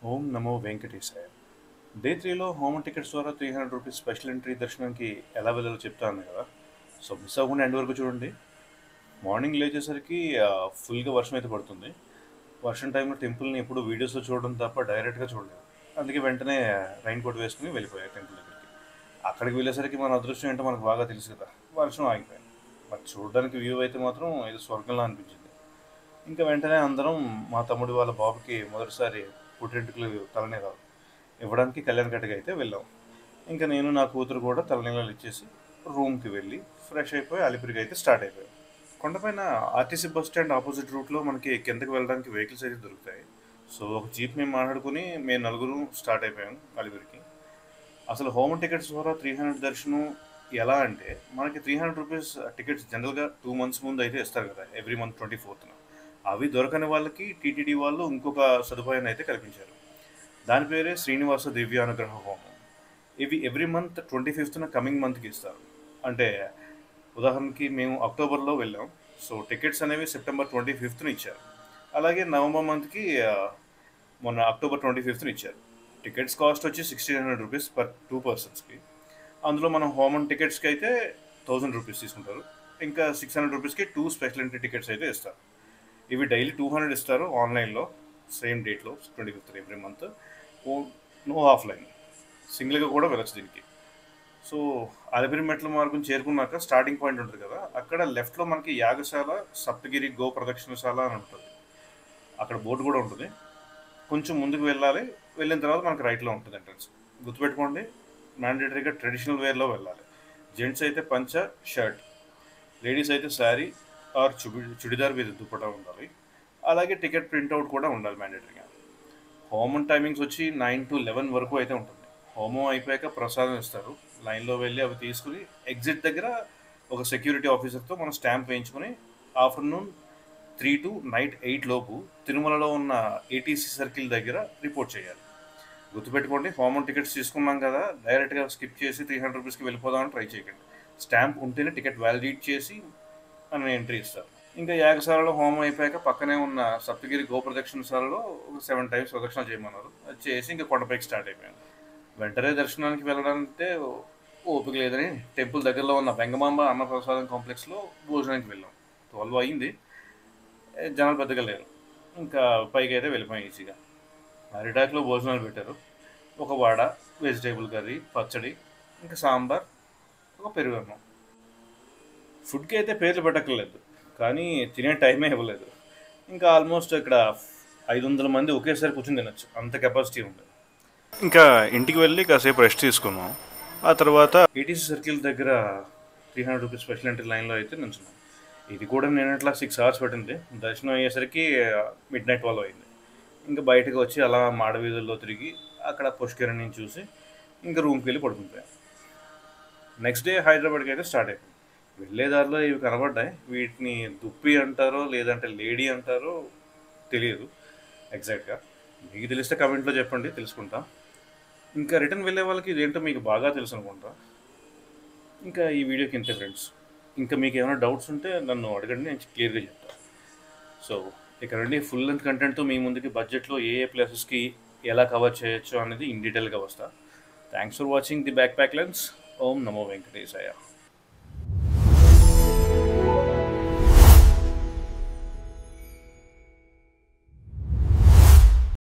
ఓం నమో వెంకటేశాయ. Day 3లో home tickets ద్వారా ₹300 special entry దర్శనంకి ఎలా వెళ్ళాలో చెప్తాను కదా. సో మిస్ అవ్వకుండా ఎండ్ వరకు చూడండి. మార్నింగ్ లేచేసరికి ఫుల్గా వర్షం అయితే పడుతుంది. వర్షం టైంలో టెంపుల్ని ఎప్పుడు వీడియోస్లో చూడడం తప్ప డైరెక్ట్గా చూడలేదు. అందుకే వెంటనే రైన్ కోట్ వేసుకుని వెళ్ళిపోయాయి టెంపుల్ దగ్గరికి. అక్కడికి వెళ్ళేసరికి మన అదృష్టం ఏంటో మనకు బాగా తెలుసు కదా. వర్షం ఆగిపోయింది. బట్ చూడడానికి వ్యూ అయితే మాత్రం ఏదో స్వర్గంలా అనిపించింది. ఇంకా వెంటనే అందరం మా తమ్ముడి వాళ్ళ బాబుకి మొదటిసారి పుట్టింటికలు తలనీలాలు ఇవ్వడానికి కళ్యాణకట్టకి అయితే వెళ్ళాం. ఇంకా నేను నా కూతురు కూడా తలనీలాలు ఇచ్చేసి రూమ్కి వెళ్ళి ఫ్రెష్ అయిపోయి అలిపిరికి అయితే స్టార్ట్ అయిపోయాం. కొండపైన ఆర్టీసీ బస్ స్టాండ్ ఆపోజిట్ రూట్లో మనకి కిందకి వెళ్ళడానికి వెహికల్స్ అయితే దొరుకుతాయి. సో ఒక జీప్ మేము మాట్లాడుకుని మేము నలుగురు స్టార్ట్ అయిపోయాం అలిపిరికి. అసలు హోమ్ టికెట్స్ ద్వారా 300 దర్శనం ఎలా అంటే, మనకి ₹300 టికెట్స్ జనరల్గా 2 months ముందు అయితే ఇస్తారు కదా, ఎవ్రీ మంత్ 24th. అవి దొరకని వాళ్ళకి టీటీడీ వాళ్ళు ఇంకొక సదుపాయాన్ని అయితే కల్పించారు. దాని పేరే శ్రీనివాస దివ్యానుగ్రహ హోమం. ఇవి ఎవ్రీ మంత్ 25th కమింగ్ మంత్కి ఇస్తారు. అంటే ఉదాహరణకి మేము అక్టోబర్లో వెళ్ళాం. సో టికెట్స్ అనేవి సెప్టెంబర్ 25th ఇచ్చారు. అలాగే నవంబర్ మంత్కి మొన్న అక్టోబర్ 25th ఇచ్చారు. టికెట్స్ కాస్ట్ వచ్చి ₹1,600 పర్ 2 personsకి. అందులో మనం హోమం టికెట్స్కి అయితే ₹1,000 తీసుకుంటారు. ఇంకా ₹600కి 2 స్పెషల్ ఎంట్రీ టికెట్స్ అయితే ఇస్తారు. ఇవి డైలీ 200 ఇస్తారు ఆన్లైన్లో, సేమ్ డేట్లో 25th every month. No offline, సింగిల్గా కూడా వెళ్ళచ్చు దీనికి. సో అలిపిరి మెట్ల మార్గం చేరుకున్నాక స్టార్టింగ్ పాయింట్ ఉంటుంది కదా, అక్కడ లెఫ్ట్లో మనకి యాగశాల సప్తగిరి గో ప్రదక్షిణశాల అని ఉంటుంది. అక్కడ బోర్డు కూడా ఉంటుంది. కొంచెం ముందుకు వెళ్ళాలి. వెళ్ళిన తర్వాత మనకి రైట్లో ఉంటుంది ఎంట్రన్స్. గుర్తుపెట్టుకోండి, మ్యాండేటరీగా ట్రెడిషనల్ వేర్లో వెళ్ళాలి. జెంట్స్ అయితే పంచ షర్ట్, లేడీస్ అయితే శారీ ఆర్ చుడిదార్ మీద దుప్పటా ఉండాలి. అలాగే టికెట్ ప్రింట్అవుట్ కూడా ఉండాలి మ్యాండేటరీగా. హోమం టైమింగ్స్ వచ్చి 9 to 11 వరకు అయితే ఉంటుంది. హోమం అయిపోయాక ప్రసాదం ఇస్తారు. లైన్లో వెళ్ళి అవి తీసుకుని ఎగ్జిట్ దగ్గర ఒక సెక్యూరిటీ ఆఫీసర్తో మనం స్టాంప్ వేయించుకొని ఆఫ్టర్నూన్ 3 to నైట్ 8 లోపు తిరుమలలో ఉన్న ఏటీసీ సర్కిల్ దగ్గర రిపోర్ట్ చేయాలి. గుర్తుపెట్టుకోండి, హోమం టికెట్స్ తీసుకున్నాం కదా, డైరెక్ట్గా స్కిప్ చేసి ₹300కి వెళ్ళిపోదామని ట్రై చేయకండి. స్టాంప్ ఉంటేనే టికెట్ వ్యాలిడేట్ చేసి మనం ఎంట్రీ ఇస్తారు. ఇంకా యాగశాలలో హోమం అయిపోయాక పక్కనే ఉన్న సప్తగిరి గోప్రదక్షిణశాలలో ఒక 7 times ప్రదక్షిణ చేయమన్నారు. అది చేసి ఇంకా కొండపైకి స్టార్ట్ అయిపోయాను. వెంటనే దర్శనానికి వెళ్ళడానికే ఓపిక లేదని టెంపుల్ దగ్గరలో ఉన్న వెంగమాంబ అన్నప్రసాదం కాంప్లెక్స్లో భోజనానికి వెళ్ళాం. 12 అయింది. జనాలు పెద్దగా లేరు. ఇంకా పైకి అయితే వెళ్ళిపోయాం ఈజీగా. అరిటాకులో భోజనాలు పెట్టారు. ఒక వడ, వెజిటేబుల్ కర్రీ, పచ్చడి, ఇంకా సాంబార్, ఒక పెరుగు అన్నం. ఫుడ్కి అయితే పేర్లు పెట్టక్కర్లేదు, కానీ తినే టైమే ఇవ్వలేదు. ఇంకా ఆల్మోస్ట్ ఇక్కడ 500 మంది ఒకేసారి కూర్చొని తినచ్చు, అంత కెపాసిటీ ఉంది. ఇంకా ఇంటికి వెళ్ళి కాసేపు రెస్ట్ తీసుకున్నాం. ఆ తర్వాత ఏటీసీ సర్కిల్ దగ్గర ₹300 స్పెషల్ ఎంట్రీ లైన్లో అయితే నిల్చున్నాం. ఇది కూడా నేను అట్లా 6 hours పట్టింది. దర్శనం అయ్యేసరికి midnight 12 అయింది. ఇంకా బయటకు వచ్చి అలా మాడవీధుల్లో తిరిగి అక్కడ పుష్కరిణిని చూసి ఇంకా రూమ్కి వెళ్ళి పడుకుంటాం. నెక్స్ట్ డే హైదరాబాద్కి అయితే స్టార్ట్ అయిపోయింది. వెళ్ళేదారిలో ఇవి కనబడ్డాయి. వీటిని దుప్పి అంటారో లేదంటే లేడీ అంటారో తెలియదు ఎగ్జాక్ట్గా. మీకు తెలిస్తే కమెంట్లో చెప్పండి, తెలుసుకుంటా. ఇంకా రిటర్న్ వెళ్ళే వాళ్ళకి ఇదేంటో మీకు బాగా తెలుసు అనుకుంటా. ఇంకా ఈ వీడియోకి ఇంతే ఫ్రెండ్స్. ఇంకా మీకు ఏమైనా డౌట్స్ ఉంటే నన్ను అడగండి, నేను క్లియర్గా చెప్తాను. సో ఇక్కడ నుండి ఫుల్ లెంత్ కంటెంట్తో మీ ముందుకి బడ్జెట్లో ఏ ప్లేసెస్కి ఎలా కవర్ చేయొచ్చు అనేది ఇన్ డీటెయిల్గా వస్తా. Thanks for watching the backpack lens. ఓం నమో వెంకటేశాయ.